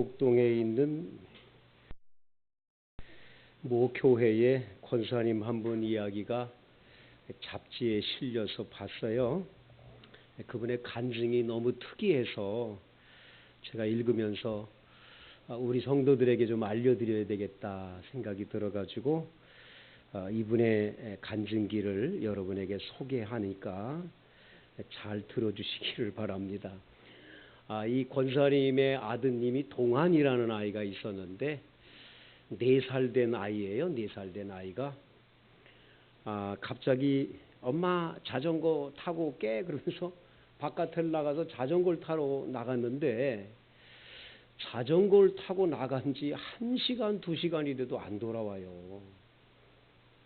목동에 있는 모 교회의 권사님 한 분 이야기가 잡지에 실려서 봤어요. 그분의 간증이 너무 특이해서 제가 읽으면서 우리 성도들에게 좀 알려드려야 되겠다 생각이 들어가지고 이분의 간증기를 여러분에게 소개하니까 잘 들어주시기를 바랍니다. 이 권사님의 아드님이 동안이라는 아이가 있었는데 4살 된 아이예요. 4살 된 아이가 갑자기 엄마 자전거 타고 올게 그러면서 바깥에 나가서 자전거를 타러 나갔는데 자전거를 타고 나간 지 1시간 2시간이 돼도 안 돌아와요.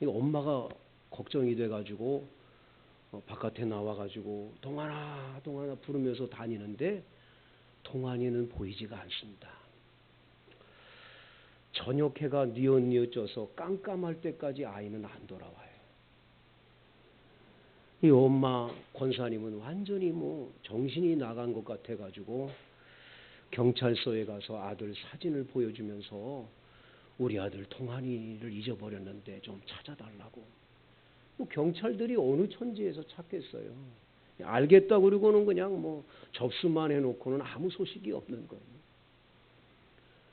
엄마가 걱정이 돼가지고 바깥에 나와가지고 동안아 동안아 부르면서 다니는데 동안이는 보이지가 않습니다. 저녁 해가 뉘엿뉘엿져서 깜깜할 때까지 아이는 안 돌아와요. 이 엄마 권사님은 완전히 정신이 나간 것 같아가지고 경찰서에 가서 아들 사진을 보여주면서 우리 아들 동안이를 잊어버렸는데 좀 찾아달라고. 경찰들이 어느 천지에서 찾겠어요. 알겠다 그러고는 그냥 접수만 해놓고는 아무 소식이 없는 거예요.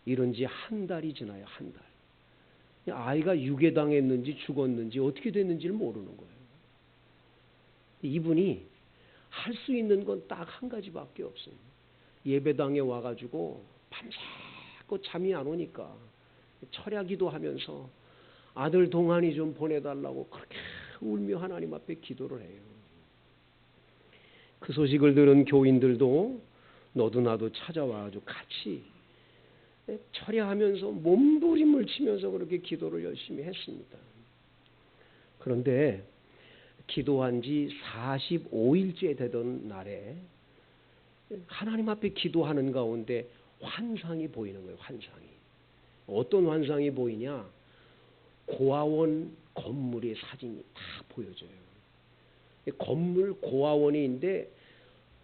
이런 지 1달이 지나요. 1달. 아이가 유괴당했는지 죽었는지 어떻게 됐는지를 모르는 거예요. 이분이 할 수 있는 건 딱 한 가지밖에 없어요. 예배당에 와가지고 밤새고 잠이 안 오니까 철야기도 하면서 아들 동안이 좀 보내달라고 그렇게 울며 하나님 앞에 기도를 해요. 그 소식을 들은 교인들도 너도 나도 찾아와가지고 같이 철야하면서 몸부림을 치면서 그렇게 기도를 열심히 했습니다. 그런데 기도한 지 45일째 되던 날에 하나님 앞에 기도하는 가운데 환상이 보이는 거예요. 환상이. 어떤 환상이 보이냐? 고아원 건물의 사진이 다 보여져요. 건물 고아원인데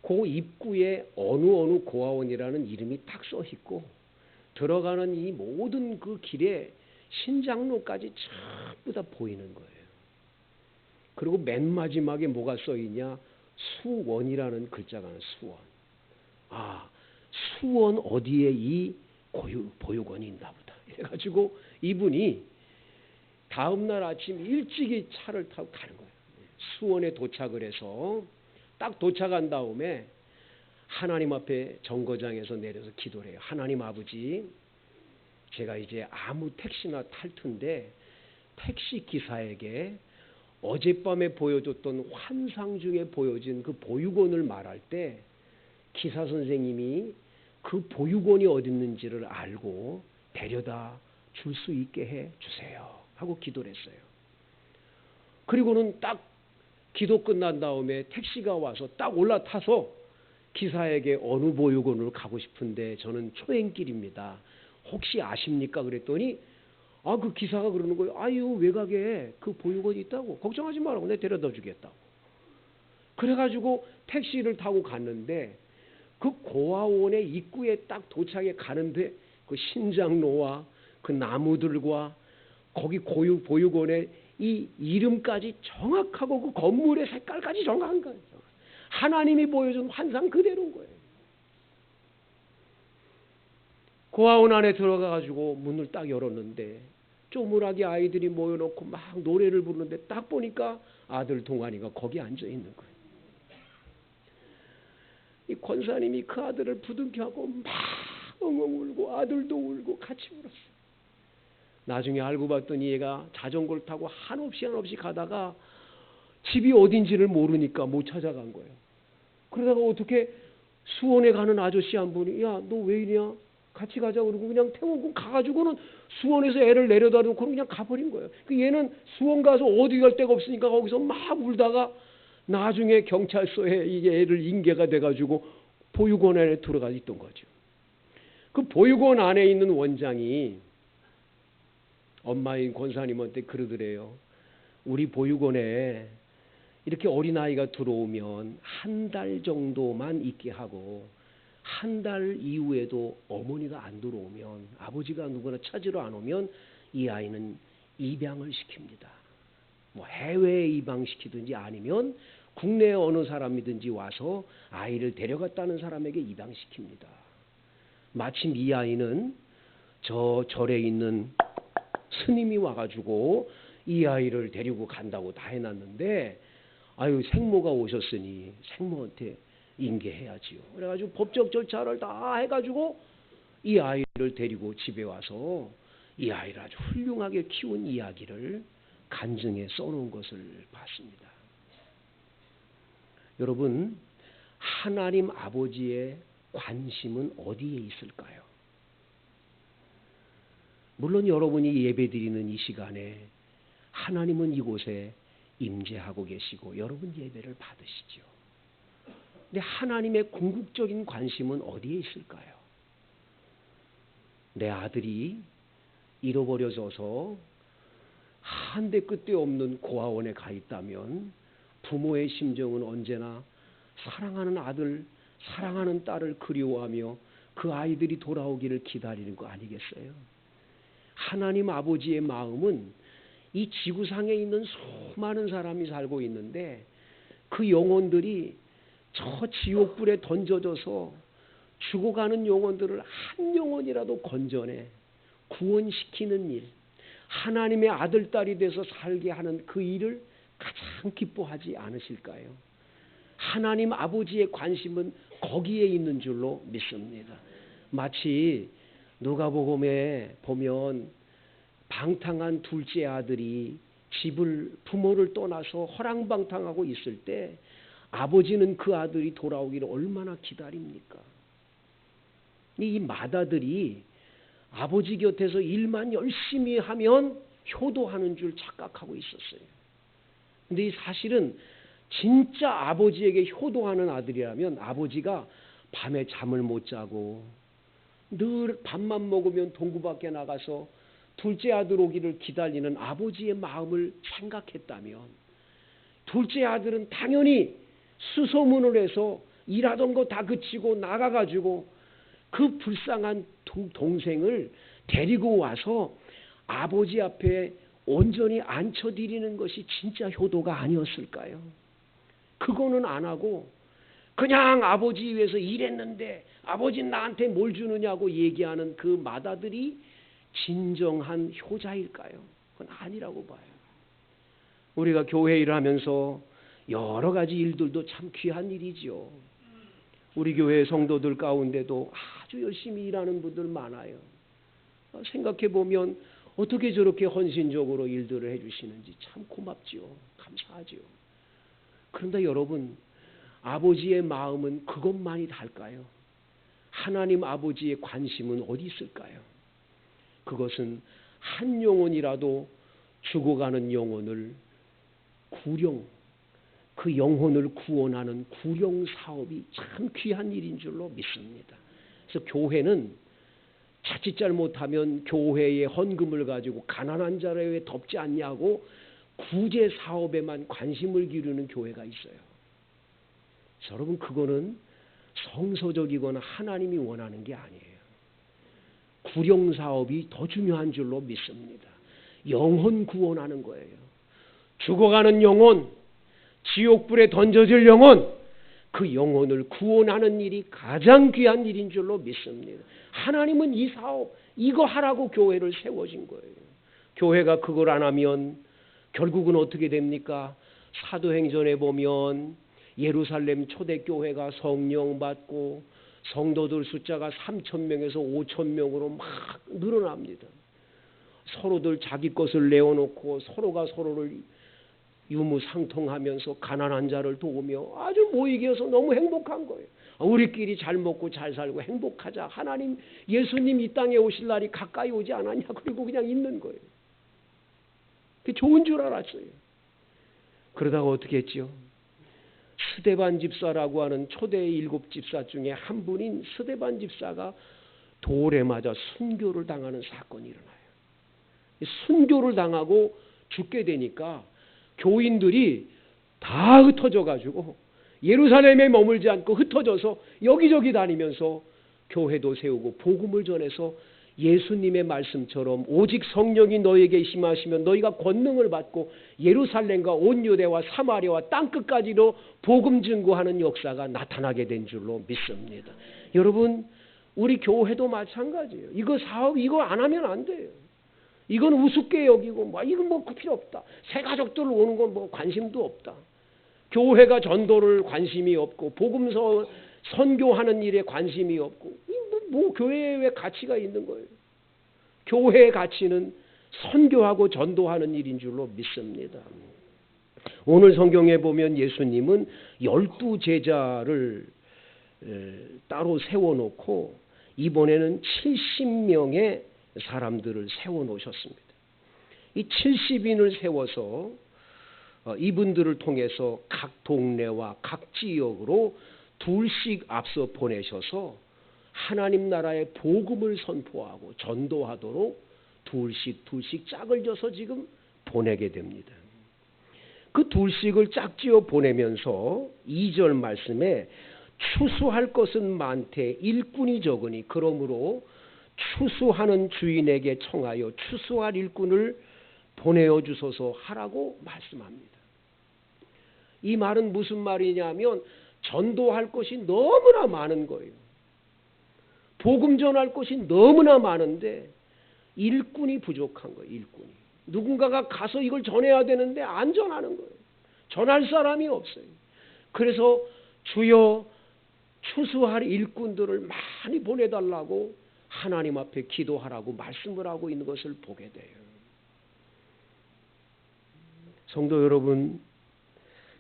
그 입구에 어느 고아원이라는 이름이 딱 써 있고 들어가는 이 모든 그 길에 신장로까지 전부 다 보이는 거예요. 그리고 맨 마지막에 뭐가 써 있냐? 수원이라는 글자가 나와요. 수원. 수원 어디에 이 보육원이 있나 보다. 이래가지고 이분이 다음날 아침 일찍이 차를 타고 가는 거예요. 수원에 도착을 해서 딱 도착한 다음에 하나님 앞에 정거장에서 내려서 기도를 해요. 하나님 아버지, 제가 이제 아무 택시나 탈 텐데 택시 기사에게 어젯밤에 보여줬던 환상 중에 보여진 그 보육원을 말할 때 기사 선생님이 그 보육원이 어디 있는지를 알고 데려다 줄 수 있게 해 주세요 하고 기도를 했어요. 그리고는 딱 기도 끝난 다음에 택시가 와서 딱 올라타서 기사에게 어느 보육원으로 가고 싶은데 저는 초행길입니다. 혹시 아십니까? 그랬더니 그 기사가 그러는 거예요. 아유 외곽에 그 보육원이 있다고. 걱정하지 말라고. 내가 데려다 주겠다고. 그래가지고 택시를 타고 갔는데 그 고아원의 입구에 딱 도착해 가는데 그 신장로와 그 나무들과 거기 보육원의 이 이름까지 정확하고 그 건물의 색깔까지 정확한 거예요. 하나님이 보여준 환상 그대로인 거예요. 고아원 안에 들어가가지고 문을 딱 열었는데 쪼물하게 아이들이 모여놓고 막 노래를 부르는데 딱 보니까 아들 동안이가 거기 앉아 있는 거예요. 이 권사님이 그 아들을 부둥켜 하고 막 엉엉 울고 아들도 울고 같이 울었어요. 나중에 알고 봤더니 얘가 자전거를 타고 한없이 가다가 집이 어딘지를 모르니까 못 찾아간 거예요. 그러다가 어떻게 수원에 가는 아저씨 한 분이 야, 너 왜 이러냐? 같이 가자 그러고 그냥 태우고 가가지고는 수원에서 애를 내려다 놓고 그냥 가버린 거예요. 얘는 수원 가서 어디 갈 데가 없으니까 거기서 막 울다가 나중에 경찰서에 이게 애를 인계가 돼가지고 보육원 안에 들어가 있던 거죠. 그 보육원 안에 있는 원장이 엄마인 권사님한테 그러더래요. 우리 보육원에 이렇게 어린아이가 들어오면 1달 정도만 있게 하고 한 달 이후에도 어머니가 안 들어오면, 아버지가 누구나 찾으러 안 오면 이 아이는 입양을 시킵니다. 뭐 해외에 입양시키든지 아니면 국내 어느 사람이든지 와서 아이를 데려갔다는 사람에게 입양시킵니다. 마침 이 아이는 저 절에 있는 스님이 와가지고 이 아이를 데리고 간다고 다 해놨는데, 아유 생모가 오셨으니 생모한테 인계해야지요. 그래가지고 법적 절차를 다 해가지고 이 아이를 데리고 집에 와서 이 아이를 아주 훌륭하게 키운 이야기를 간증에 써놓은 것을 봤습니다. 여러분, 하나님 아버지의 관심은 어디에 있을까요? 물론 여러분이 예배드리는 이 시간에 하나님은 이곳에 임재하고 계시고 여러분 예배를 받으시죠. 근데 하나님의 궁극적인 관심은 어디에 있을까요? 내 아들이 잃어버려져서 한데 끝도 없는 고아원에 가 있다면 부모의 심정은 언제나 사랑하는 아들, 사랑하는 딸을 그리워하며 그 아이들이 돌아오기를 기다리는 거 아니겠어요? 하나님 아버지의 마음은 이 지구상에 있는 수많은 사람이 살고 있는데 그 영혼들이 저 지옥불에 던져져서 죽어가는 영혼들을 한 영혼이라도 건져내 구원시키는 일, 하나님의 아들, 딸이 돼서 살게 하는 그 일을 가장 기뻐하지 않으실까요? 하나님 아버지의 관심은 거기에 있는 줄로 믿습니다. 마치 누가복음에 보면 방탕한 둘째 아들이 부모를 떠나서 허랑방탕하고 있을 때 아버지는 그 아들이 돌아오기를 얼마나 기다립니까? 이 맏아들이 아버지 곁에서 일만 열심히 하면 효도하는 줄 착각하고 있었어요. 근데 이 사실은 진짜 아버지에게 효도하는 아들이라면 아버지가 밤에 잠을 못 자고 늘 밥만 먹으면 동구 밖에 나가서 둘째 아들 오기를 기다리는 아버지의 마음을 생각했다면 둘째 아들은 당연히 수소문을 해서 일하던 거 다 그치고 나가가지고 그 불쌍한 동생을 데리고 와서 아버지 앞에 온전히 앉혀드리는 것이 진짜 효도가 아니었을까요? 그거는 안 하고 그냥 아버지 위해서 일했는데 아버지는 나한테 뭘 주느냐고 얘기하는 그 맏아들이 진정한 효자일까요? 그건 아니라고 봐요. 우리가 교회 일을 하면서 여러 가지 일들도 참 귀한 일이죠. 우리 교회 성도들 가운데도 아주 열심히 일하는 분들 많아요. 생각해 보면 어떻게 저렇게 헌신적으로 일들을 해주시는지 참 고맙지요. 감사하지요. 그런데 여러분, 아버지의 마음은 그것만이 달까요? 하나님 아버지의 관심은 어디 있을까요? 그것은 한 영혼이라도 죽어가는 영혼을 그 영혼을 구원하는 구령 사업이 참 귀한 일인 줄로 믿습니다. 그래서 교회는 자칫 잘못하면 교회의 헌금을 가지고 가난한 자를 왜 덮지 않냐고 구제 사업에만 관심을 기르는 교회가 있어요. 여러분, 그거는 성서적이거나 하나님이 원하는 게 아니에요. 구령 사업이 더 중요한 줄로 믿습니다. 영혼 구원하는 거예요. 죽어가는 영혼, 지옥불에 던져질 영혼, 그 영혼을 구원하는 일이 가장 귀한 일인 줄로 믿습니다. 하나님은 이 사업, 이거 하라고 교회를 세워진 거예요. 교회가 그걸 안 하면 결국은 어떻게 됩니까? 사도행전에 보면 예루살렘 초대교회가 성령 받고 성도들 숫자가 3,000명에서 5,000명으로 막 늘어납니다. 서로들 자기 것을 내어놓고 서로가 서로를 유무상통하면서 가난한 자를 도우며 아주 모이게 해서 너무 행복한 거예요. 우리끼리 잘 먹고 잘 살고 행복하자. 하나님, 예수님 이 땅에 오실 날이 가까이 오지 않았냐. 그리고 그냥 있는 거예요. 그게 좋은 줄 알았어요. 그러다가 어떻게 했죠? 스데반 집사라고 하는 초대 7 집사 중에 한 분인 스데반 집사가 돌에 맞아 순교를 당하는 사건이 일어나요. 순교를 당하고 죽게 되니까 교인들이 다 흩어져 가지고 예루살렘에 머물지 않고 흩어져서 여기저기 다니면서 교회도 세우고 복음을 전해서 예수님의 말씀처럼 오직 성령이 너에게 임하시면 너희가 권능을 받고 예루살렘과 온 유대와 사마리아와 땅끝까지로 복음 증거하는 역사가 나타나게 된 줄로 믿습니다. 여러분, 우리 교회도 마찬가지예요. 이거 사업 이거 안 하면 안 돼요. 이건 우습게 여기고 이건 뭐 필요 없다. 새 가족들 오는 건 뭐 관심도 없다. 교회가 전도를 관심이 없고 복음서 선교하는 일에 관심이 없고 뭐 교회에 왜 가치가 있는 거예요? 교회의 가치는 선교하고 전도하는 일인 줄로 믿습니다. 오늘 성경에 보면 예수님은 12 제자를 따로 세워놓고 이번에는 70명의 사람들을 세워놓으셨습니다. 이 70인을 세워서 이분들을 통해서 각 동네와 각 지역으로 둘씩 앞서 보내셔서 하나님 나라의 복음을 선포하고 전도하도록 둘씩 짝을 져서 지금 보내게 됩니다. 그 둘씩을 짝지어 보내면서 2절 말씀에 추수할 것은 많되 일꾼이 적으니 그러므로 추수하는 주인에게 청하여 추수할 일꾼을 보내어 주소서 하라고 말씀합니다. 이 말은 무슨 말이냐면 전도할 것이 너무나 많은 거예요. 복음 전할 것이 너무나 많은데 일꾼이 부족한 거예요. 일꾼이. 누군가가 가서 이걸 전해야 되는데 안 전하는 거예요. 전할 사람이 없어요. 그래서 주여 추수할 일꾼들을 많이 보내달라고 하나님 앞에 기도하라고 말씀을 하고 있는 것을 보게 돼요. 성도 여러분,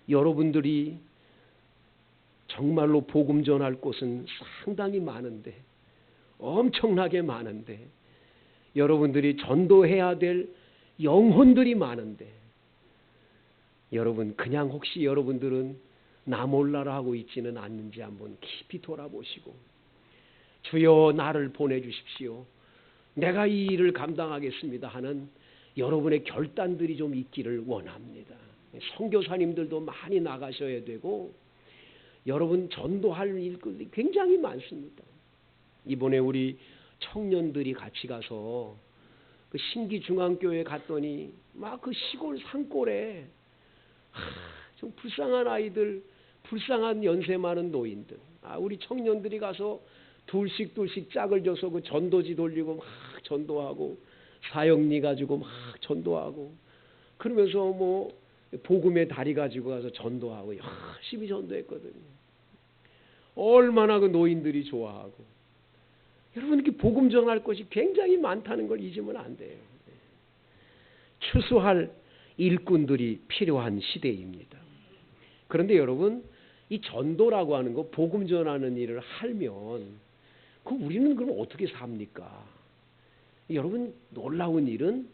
여러분들이 정말로 복음 전할 곳은 상당히 많은데 엄청나게 많은데 여러분들이 전도해야 될 영혼들이 많은데 여러분 그냥 혹시 여러분들은 나 몰라라 하고 있지는 않는지 한번 깊이 돌아보시고 주여 나를 보내주십시오. 내가 이 일을 감당하겠습니다 하는 여러분의 결단들이 좀 있기를 원합니다. 선교사님들도 많이 나가셔야 되고 여러분 전도할 일들이 굉장히 많습니다. 이번에 우리 청년들이 같이 가서 그 신기중앙교회 갔더니 막 그 시골 산골에 좀 불쌍한 아이들, 불쌍한 연세 많은 노인들, 우리 청년들이 가서 둘씩 짝을 져서 그 전도지 돌리고 막 전도하고 사역리 가지고 막 전도하고 그러면서 뭐 복음의 다리 가지고 가서 전도하고 열심히 전도했거든요. 얼마나 그 노인들이 좋아하고 여러분 이렇게 복음 전할 것이 굉장히 많다는 걸 잊으면 안 돼요. 추수할 일꾼들이 필요한 시대입니다. 그런데 여러분 이 전도라고 하는 거 복음 전하는 일을 하면 우리는 그럼 어떻게 삽니까? 여러분 놀라운 일은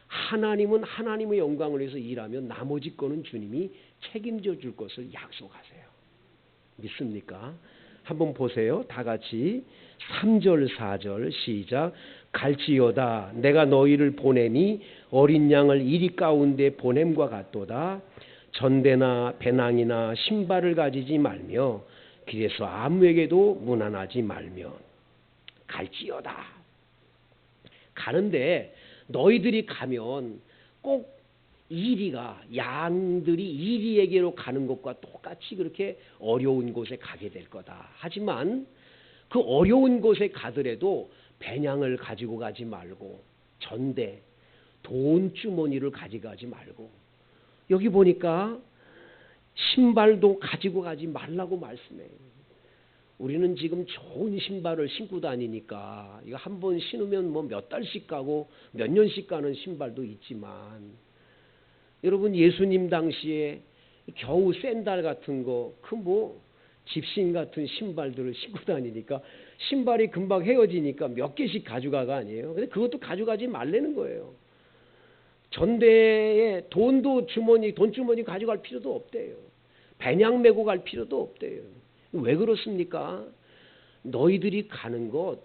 하나님은 하나님의 영광을 위해서 일하면 나머지 거는 주님이 책임져 줄 것을 약속하세요. 믿습니까? 한번 보세요. 다 같이 3절 4절 시작. 갈지어다 내가 너희를 보내니 어린 양을 이리 가운데 보냄과 같도다. 전대나 배낭이나 신발을 가지지 말며 길에서 아무에게도 문안하지 말며 갈지어다. 가는데 너희들이 가면 꼭 이리가 양들이 이리에게로 가는 것과 똑같이 그렇게 어려운 곳에 가게 될 거다. 하지만 그 어려운 곳에 가더라도 배낭을 가지고 가지 말고 전대, 돈 주머니를 가져가지 말고 여기 보니까 신발도 가지고 가지 말라고 말씀해요. 우리는 지금 좋은 신발을 신고 다니니까 이거 한 번 신으면 뭐 몇 달씩 가고 몇 년씩 가는 신발도 있지만 여러분 예수님 당시에 겨우 샌들 같은 거 그 뭐 집신 같은 신발들을 신고 다니니까 신발이 금방 헤어지니까 몇 개씩 가져가가 아니에요. 근데 그것도 가져가지 말라는 거예요. 전대에 돈도 돈 주머니 가져갈 필요도 없대요. 배낭 메고 갈 필요도 없대요. 왜 그렇습니까? 너희들이 가는 것,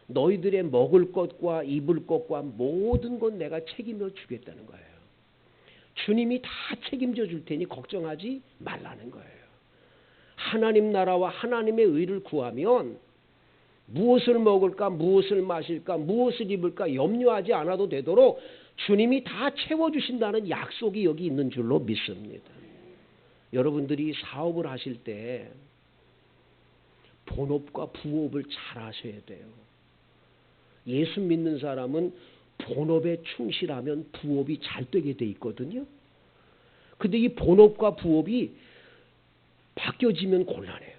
너희들의 먹을 것과 입을 것과 모든 것 내가 책임져 주겠다는 거예요. 주님이 다 책임져 줄 테니 걱정하지 말라는 거예요. 하나님 나라와 하나님의 의를 구하면 무엇을 먹을까, 무엇을 마실까, 무엇을 입을까 염려하지 않아도 되도록 주님이 다 채워주신다는 약속이 여기 있는 줄로 믿습니다. 여러분들이 사업을 하실 때 본업과 부업을 잘 하셔야 돼요. 예수 믿는 사람은 본업에 충실하면 부업이 잘 되게 돼 있거든요. 근데 이 본업과 부업이 바뀌어지면 곤란해요.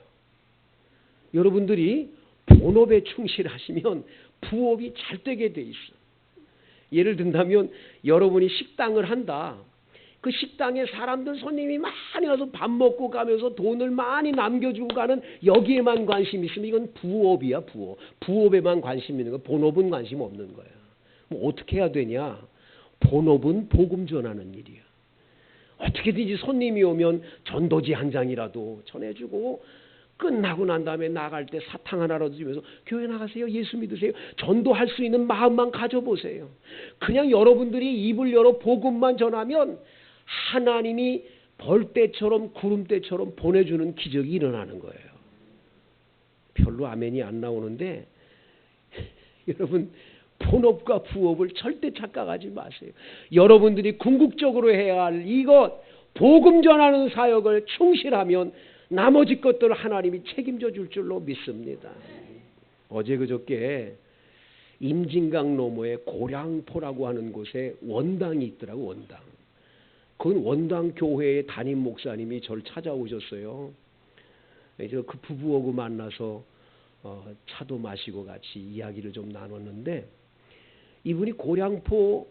여러분들이 본업에 충실하시면 부업이 잘 되게 돼 있어요. 예를 든다면 여러분이 식당을 한다. 그 식당에 사람들 손님이 많이 와서 밥 먹고 가면서 돈을 많이 남겨주고 가는 여기에만 관심 있으면 이건 부업이야, 부업. 부업에만 관심 있는 거, 본업은 관심 없는 거야. 뭐 어떻게 해야 되냐? 본업은 복음 전하는 일이야. 어떻게든지 손님이 오면 전도지 한 장이라도 전해주고 끝나고 난 다음에 나갈 때 사탕 하나라도 주면서 교회 나가세요. 예수 믿으세요. 전도할 수 있는 마음만 가져보세요. 그냥 여러분들이 입을 열어 복음만 전하면 하나님이 벌떼처럼 구름떼처럼 보내주는 기적이 일어나는 거예요. 별로 아멘이 안 나오는데 여러분 본업과 부업을 절대 착각하지 마세요. 여러분들이 궁극적으로 해야 할 이것 복음 전하는 사역을 충실하면 나머지 것들을 하나님이 책임져 줄 줄로 믿습니다. 어제 그저께 임진강 너머에 고량포라고 하는 곳에 원당이 있더라고. 원당. 그건 원당 교회의 담임 목사님이 저를 찾아오셨어요. 그래서 그 부부하고 만나서 차도 마시고 같이 이야기를 좀 나눴는데 이분이 고량포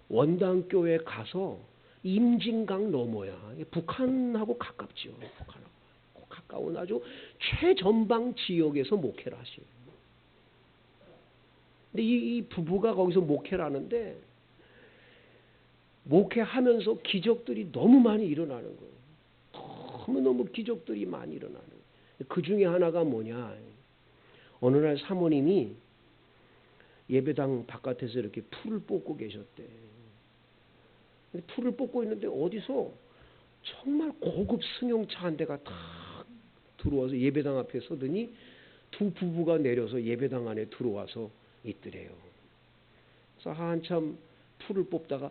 원당교회 가서 임진강 너머야. 북한하고 가깝죠. 북한하고 가까운 아주 최전방 지역에서 목회를 하시요. 근데 이 부부가 거기서 목회를 하는데 목회하면서 기적들이 너무 많이 일어나는 거예요. 너무너무 기적들이 많이 일어나는 거예요. 그 중에 하나가 뭐냐. 어느 날 사모님이 예배당 바깥에서 이렇게 풀을 뽑고 계셨대. 풀을 뽑고 있는데 어디서 정말 고급 승용차 한 대가 탁 들어와서 예배당 앞에 서더니 두 부부가 내려서 예배당 안에 들어와서 있더래요. 그래서 한참 풀을 뽑다가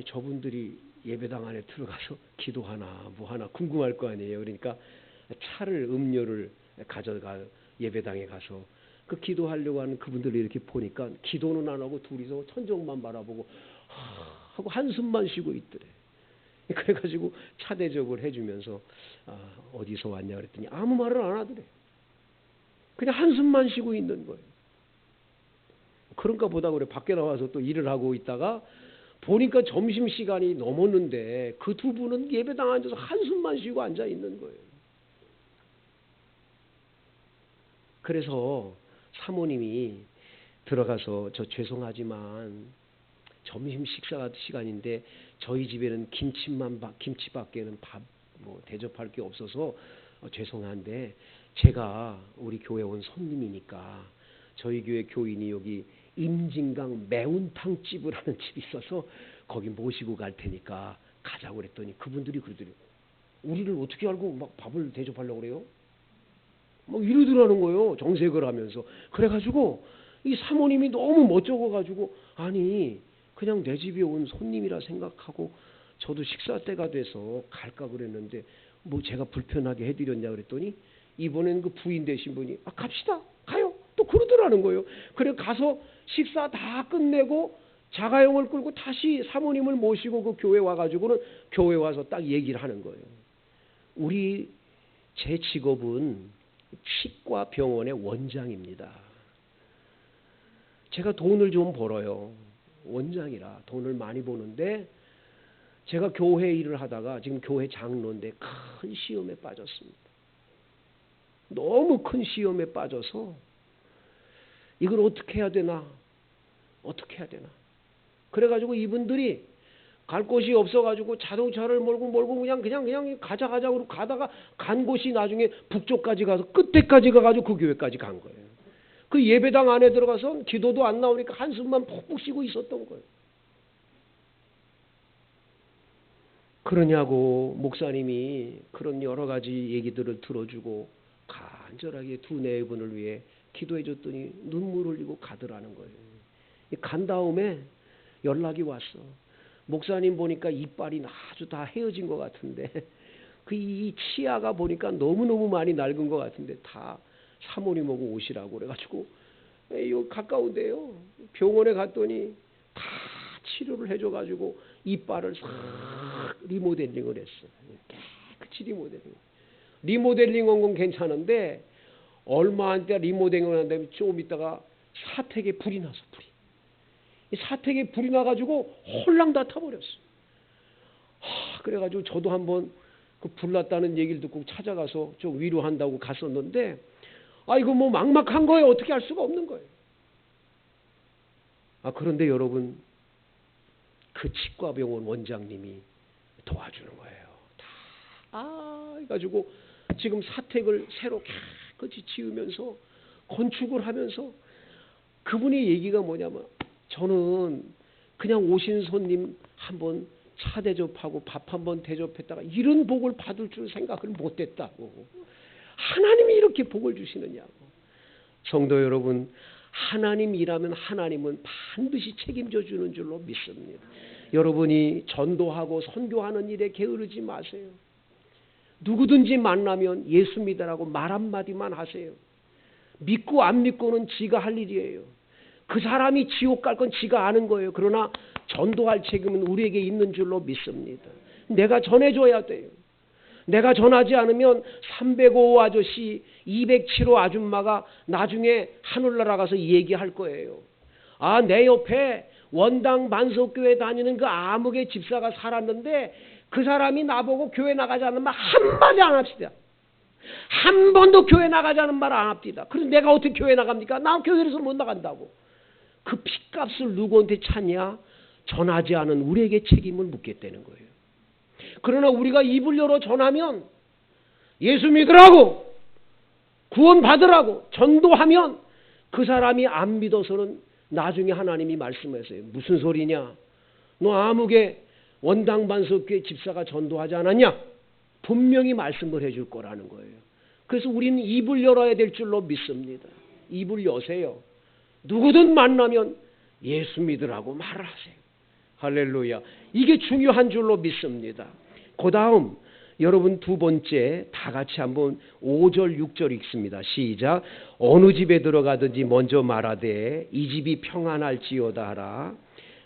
저분들이 예배당 안에 들어가서 기도하나 뭐하나 궁금할 거 아니에요. 그러니까 차를 음료를 가져가 예배당에 가서 그 기도하려고 하는 그분들을 이렇게 보니까 기도는 안 하고 둘이서 천정만 바라보고 하고 한숨만 쉬고 있더래. 그래가지고 차 대접을 해주면서 어디서 왔냐 그랬더니 아무 말을 안 하더래. 그냥 한숨만 쉬고 있는 거예요. 그런가 보다 그래. 밖에 나와서 또 일을 하고 있다가 보니까 점심시간이 넘었는데 그 두 분은 예배당 앉아서 한숨만 쉬고 앉아 있는 거예요. 그래서 사모님이 들어가서 저 죄송하지만 점심 식사 시간인데 저희 집에는 김치밖에는 밥 뭐 대접할 게 없어서 죄송한데 제가 우리 교회 온 손님이니까 저희 교회 교인이 여기 임진강 매운탕집을 하는 집이 있어서 거기 모시고 갈 테니까 가자고 그랬더니 그분들이 그러더래요. 우리를 어떻게 알고 막 밥을 대접하려고 그래요? 막 이러더라는 거예요. 정색을 하면서. 그래가지고 이 사모님이 너무 멋쩍어가지고 아니 그냥 내 집에 온 손님이라 생각하고 저도 식사 때가 돼서 갈까 그랬는데 뭐 제가 불편하게 해드렸냐 그랬더니 이번엔 그 부인 되신 분이 갑시다 가요 또 그러더라는 거예요. 그래 가서 식사 다 끝내고 자가용을 끌고 다시 사모님을 모시고 그 교회 와가지고는 교회 와서 딱 얘기를 하는 거예요. 제 직업은 치과 병원의 원장입니다. 제가 돈을 좀 벌어요. 원장이라 돈을 많이 버는데 제가 교회 일을 하다가 지금 교회 장로인데 큰 시험에 빠졌습니다. 너무 큰 시험에 빠져서 이걸 어떻게 해야 되나? 그래가지고 이분들이 갈 곳이 없어가지고 자동차를 몰고 그냥 가자고 가다가 간 곳이 나중에 북쪽까지 가서 끝에까지 가가지고 그 교회까지 간 거예요. 그 예배당 안에 들어가서 기도도 안 나오니까 한숨만 푹푹 쉬고 있었던 거예요. 그러냐고 목사님이 그런 여러 가지 얘기들을 들어주고 간절하게 두 네분을 위해 기도해 줬더니 눈물 흘리고 가더라는 거예요. 간 다음에 연락이 왔어. 목사님 보니까 이빨이 아주 다 헤어진 것 같은데 이 치아가 보니까 너무너무 많이 낡은 것 같은데 다 사모님하고 오시라고 그래가지고 요 가까운데요. 병원에 갔더니 다 치료를 해줘가지고 이빨을 싹 리모델링을 했어. 깨끗이 리모델링 한 건 괜찮은데 얼마 안 돼 리모델링을 한 다음에 좀 있다가 사택에 불이 나서 이 사택에 불이 나가지고 홀랑 다 타버렸어. 그래가지고 저도 한번 그 불났다는 얘기를 듣고 찾아가서 좀 위로한다고 갔었는데 이거 뭐 막막한 거예요. 어떻게 할 수가 없는 거예요. 그런데 여러분 그 치과병원 원장님이 도와주는 거예요. 다 해가지고 지금 사택을 새로 깨끗이 지으면서 건축을 하면서 그분의 얘기가 뭐냐면 저는 그냥 오신 손님 한번 차 대접하고 밥 한번 대접했다가 이런 복을 받을 줄 생각을 못했다고. 하나님이 이렇게 복을 주시느냐고. 성도 여러분, 하나님이라면 하나님은 반드시 책임져 주는 줄로 믿습니다. 여러분이 전도하고 선교하는 일에 게으르지 마세요. 누구든지 만나면 예수 믿으라고 말 한마디만 하세요. 믿고 안 믿고는 지가 할 일이에요. 그 사람이 지옥 갈 건 지가 아는 거예요. 그러나 전도할 책임은 우리에게 있는 줄로 믿습니다. 내가 전해줘야 돼요. 내가 전하지 않으면 305 아저씨, 207호 아줌마가 나중에 하늘나라 가서 얘기할 거예요. 내 옆에 원당 만석교회 다니는 그 아무개 집사가 살았는데 그 사람이 나보고 교회 나가자는 말 한마디 안 합시다. 한 번도 교회 나가자는 말 안 합니다. 그래서 내가 어떻게 교회 나갑니까? 나 교회에서 못 나간다고. 그 핏값을 누구한테 찾냐? 전하지 않은 우리에게 책임을 묻겠다는 거예요. 그러나 우리가 입을 열어 전하면 예수 믿으라고 구원 받으라고 전도하면 그 사람이 안 믿어서는 나중에 하나님이 말씀하세요. 무슨 소리냐? 너 아무개 원당 반석교회 집사가 전도하지 않았냐? 분명히 말씀을 해줄 거라는 거예요. 그래서 우리는 입을 열어야 될 줄로 믿습니다. 입을 여세요. 누구든 만나면 예수 믿으라고 말을 하세요. 할렐루야. 이게 중요한 줄로 믿습니다. 그 다음 여러분 두 번째 다 같이 한번 5절 6절 읽습니다. 시작. 어느 집에 들어가든지 먼저 말하되 이 집이 평안할지어다 하라.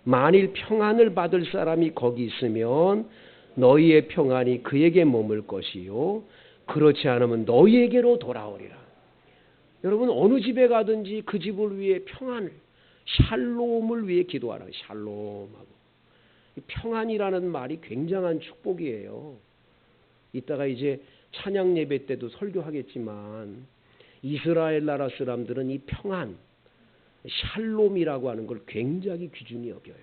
만일 평안을 받을 사람이 거기 있으면 너희의 평안이 그에게 머물 것이요 그렇지 않으면 너희에게로 돌아오리라. 여러분 어느 집에 가든지 그 집을 위해 평안을 샬롬을 위해 기도하라. 샬롬하고 평안이라는 말이 굉장한 축복이에요. 이따가 이제 찬양 예배 때도 설교하겠지만 이스라엘 나라 사람들은 이 평안 샬롬이라고 하는 걸 굉장히 귀중히 여겨요.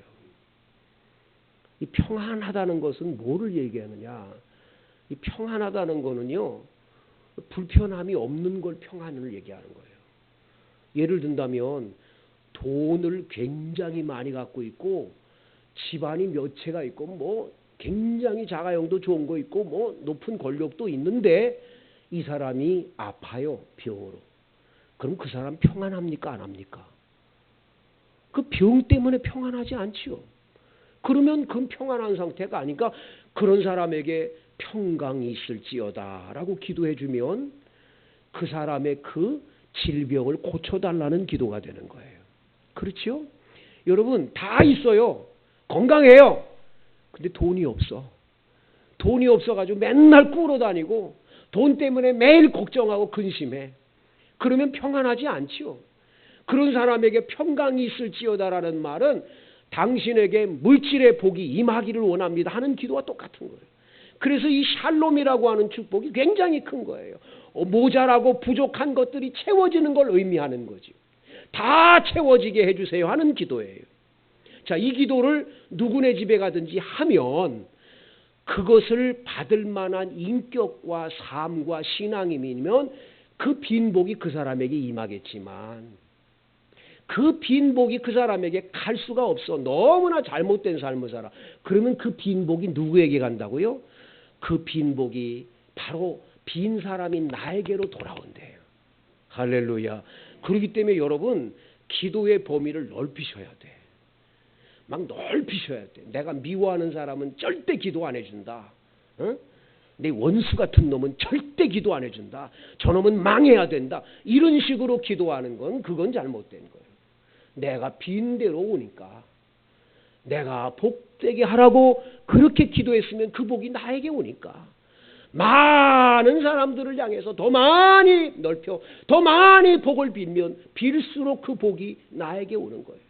이 평안하다는 것은 뭐를 얘기하느냐? 이 평안하다는 거는요, 불편함이 없는 걸 평안을 얘기하는 거예요. 예를 든다면 돈을 굉장히 많이 갖고 있고 집안이 몇 채가 있고 뭐 굉장히 자가용도 좋은 거 있고 뭐 높은 권력도 있는데 이 사람이 아파요, 병으로. 그럼 그 사람 평안합니까? 안 합니까? 그 병 때문에 평안하지 않지요. 그러면 그건 평안한 상태가 아니까 그런 사람에게 평강이 있을지어다 라고 기도해 주면 그 사람의 그 질병을 고쳐달라는 기도가 되는 거예요. 그렇죠? 여러분 다 있어요. 건강해요. 근데 돈이 없어. 돈이 없어가지고 맨날 꾸러다니고 돈 때문에 매일 걱정하고 근심해. 그러면 평안하지 않지요. 그런 사람에게 평강이 있을지어다라는 말은 당신에게 물질의 복이 임하기를 원합니다 하는 기도와 똑같은 거예요. 그래서 이 샬롬이라고 하는 축복이 굉장히 큰 거예요. 모자라고 부족한 것들이 채워지는 걸 의미하는 거죠. 다 채워지게 해주세요 하는 기도예요. 자, 이 기도를 누구네 집에 가든지 하면 그것을 받을 만한 인격과 삶과 신앙이면 그 빈복이 그 사람에게 임하겠지만 그 빈복이 그 사람에게 갈 수가 없어. 너무나 잘못된 삶을 살아. 그러면 그 빈복이 누구에게 간다고요? 그 빈복이 바로 빈 사람인 나에게로 돌아온대요. 할렐루야. 그렇기 때문에 여러분 기도의 범위를 넓히셔야 돼. 막 넓히셔야 돼. 내가 미워하는 사람은 절대 기도 안 해준다. 어? 내 원수 같은 놈은 절대 기도 안 해준다. 저놈은 망해야 된다. 이런 식으로 기도하는 건 그건 잘못된 거예요. 내가 빈 대로 오니까 내가 복되게 하라고 그렇게 기도했으면 그 복이 나에게 오니까 많은 사람들을 향해서 더 많이 넓혀 더 많이 복을 빌면 빌수록 그 복이 나에게 오는 거예요.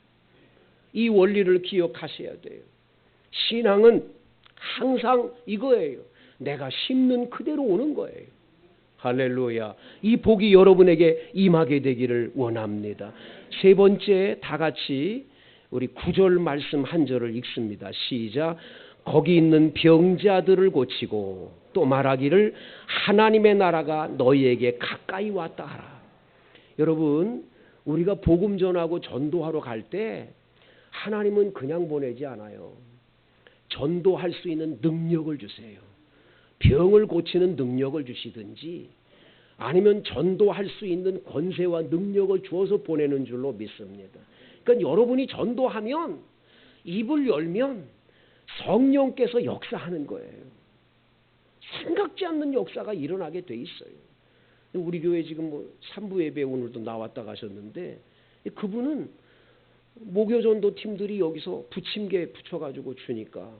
이 원리를 기억하셔야 돼요. 신앙은 항상 이거예요. 내가 심는 그대로 오는 거예요. 할렐루야. 이 복이 여러분에게 임하게 되기를 원합니다. 세 번째 다 같이 우리 9절 말씀 한 절을 읽습니다. 시작. 거기 있는 병자들을 고치고 또 말하기를 하나님의 나라가 너희에게 가까이 왔다 하라. 여러분 우리가 복음 전하고 전도하러 갈 때 하나님은 그냥 보내지 않아요. 전도할 수 있는 능력을 주세요. 병을 고치는 능력을 주시든지 아니면 전도할 수 있는 권세와 능력을 주어서 보내는 줄로 믿습니다. 그러니까 여러분이 전도하면 입을 열면 성령께서 역사하는 거예요. 생각지 않는 역사가 일어나게 돼 있어요. 우리 교회 지금 3부 예배 오늘도 나왔다 가셨는데 그분은 목요전도 팀들이 여기서 부침개 붙여가지고 주니까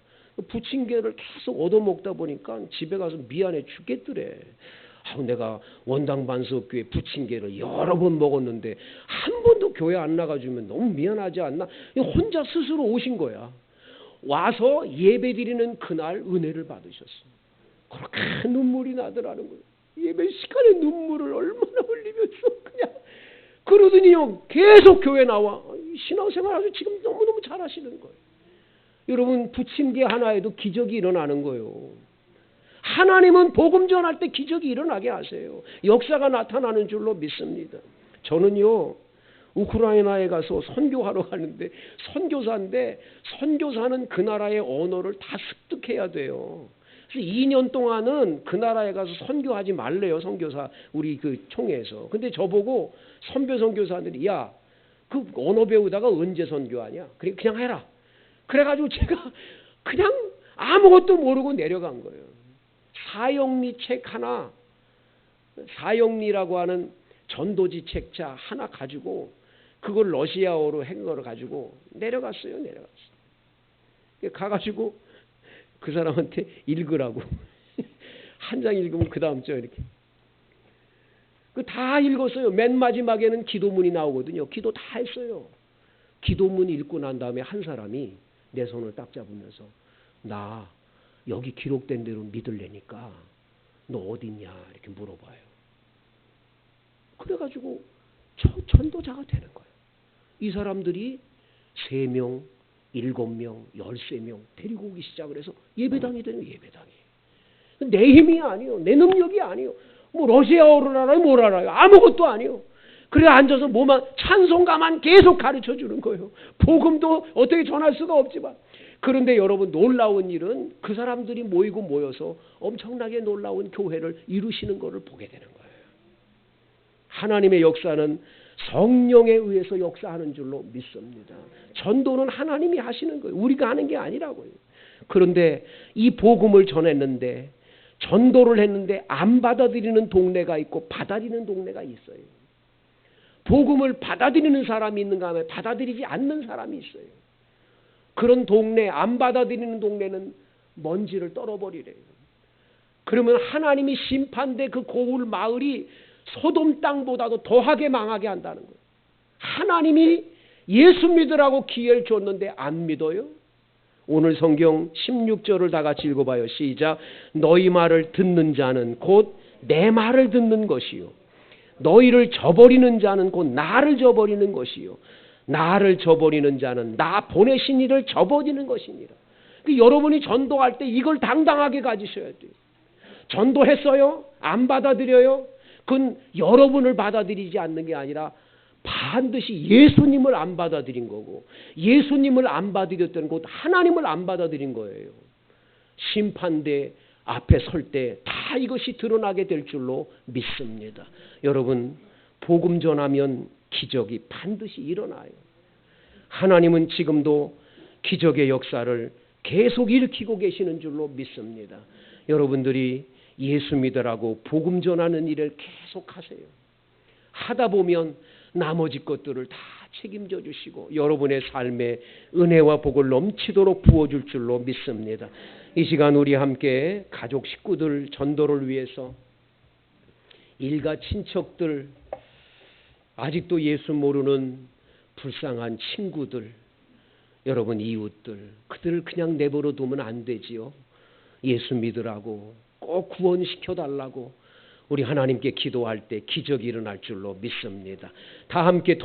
부침개를 계속 얻어먹다 보니까 집에 가서 미안해 죽겠더래. 내가 원당 반석교회 부침개를 여러 번 먹었는데 한 번도 교회 안 나가주면 너무 미안하지 않나? 혼자 스스로 오신 거야. 와서 예배드리는 그날 은혜를 받으셨어. 그렇게 눈물이 나더라는 거예요. 예배 시간에 눈물을 얼마나 흘리면서 그냥 그러더니요 계속 교회 나와. 신앙생활 아주 지금 너무너무 잘하시는 거예요. 여러분 부침개 하나에도 기적이 일어나는 거예요. 하나님은 복음 전할 때 기적이 일어나게 하세요. 역사가 나타나는 줄로 믿습니다. 저는요 우크라이나에 가서 선교하러 가는데 선교사인데 선교사는 그 나라의 언어를 다 습득해야 돼요. 그래서 2년 동안은 그 나라에 가서 선교하지 말래요. 선교사 우리 그 총회에서. 근데 저보고 선배 선교사들이 야 그 언어 배우다가 언제 선교하냐? 그냥 해라. 그래가지고 제가 그냥 아무것도 모르고 내려간 거예요. 사형리 책 하나, 사형리라고 하는 전도지 책자 하나 가지고 그걸 러시아어로 한 거를 가지고 내려갔어요. 가가지고 그 사람한테 읽으라고. 한 장 읽으면 그 다음 장 이렇게. 그 다 읽었어요. 맨 마지막에는 기도문이 나오거든요. 기도 다 했어요. 기도문 읽고 난 다음에 한 사람이 내 손을 딱 잡으면서 나 여기 기록된 대로 믿을래니까 너 어딨냐 이렇게 물어봐요. 그래가지고 전도자가 되는 거예요. 이 사람들이 3명, 7명, 13명 데리고 오기 시작을 해서 예배당이 되는 예배당이. 내 힘이 아니요. 내 능력이 아니요. 뭐 러시아어를 알아요? 뭘 알아요? 아무것도 아니요. 그래 앉아서 뭐만 찬송가만 계속 가르쳐 주는 거예요. 복음도 어떻게 전할 수가 없지만. 그런데 여러분 놀라운 일은 그 사람들이 모여서 엄청나게 놀라운 교회를 이루시는 것을 보게 되는 거예요. 하나님의 역사는 성령에 의해서 역사하는 줄로 믿습니다. 전도는 하나님이 하시는 거예요. 우리가 하는 게 아니라고요. 그런데 이 복음을 전했는데 전도를 했는데 안 받아들이는 동네가 있고 받아들이는 동네가 있어요. 복음을 받아들이는 사람이 있는가 하면 받아들이지 않는 사람이 있어요. 그런 동네, 안 받아들이는 동네는 먼지를 떨어버리래요. 그러면 하나님이 심판대 그 고울 마을이 소돔 땅보다도 더하게 망하게 한다는 거예요. 하나님이 예수 믿으라고 기회를 줬는데 안 믿어요? 오늘 성경 16절을 다 같이 읽어봐요. 시작. 너희 말을 듣는 자는 곧 내 말을 듣는 것이요. 너희를 저버리는 자는 곧 나를 저버리는 것이요. 나를 저버리는 자는 나 보내신 이를 저버리는 것이니라. 그러니까 여러분이 전도할 때 이걸 당당하게 가지셔야 돼요. 전도했어요? 안 받아들여요? 그건 여러분을 받아들이지 않는 게 아니라 반드시 예수님을 안 받아들인 거고, 예수님을 안 받아들였던 곧 하나님을 안 받아들인 거예요. 심판대 앞에 설 때 다 이것이 드러나게 될 줄로 믿습니다. 여러분, 복음 전하면 기적이 반드시 일어나요. 하나님은 지금도 기적의 역사를 계속 일으키고 계시는 줄로 믿습니다. 여러분들이 예수 믿으라고 복음 전하는 일을 계속 하세요. 하다 보면 나머지 것들을 다 책임져 주시고 여러분의 삶에 은혜와 복을 넘치도록 부어줄 줄로 믿습니다. 이 시간 우리 함께 가족 식구들 전도를 위해서 일가 친척들, 아직도 예수 모르는 불쌍한 친구들, 여러분 이웃들, 그들을 그냥 내버려 두면 안 되지요. 예수 믿으라고 꼭 구원시켜달라고 우리 하나님께 기도할 때 기적이 일어날 줄로 믿습니다. 다 함께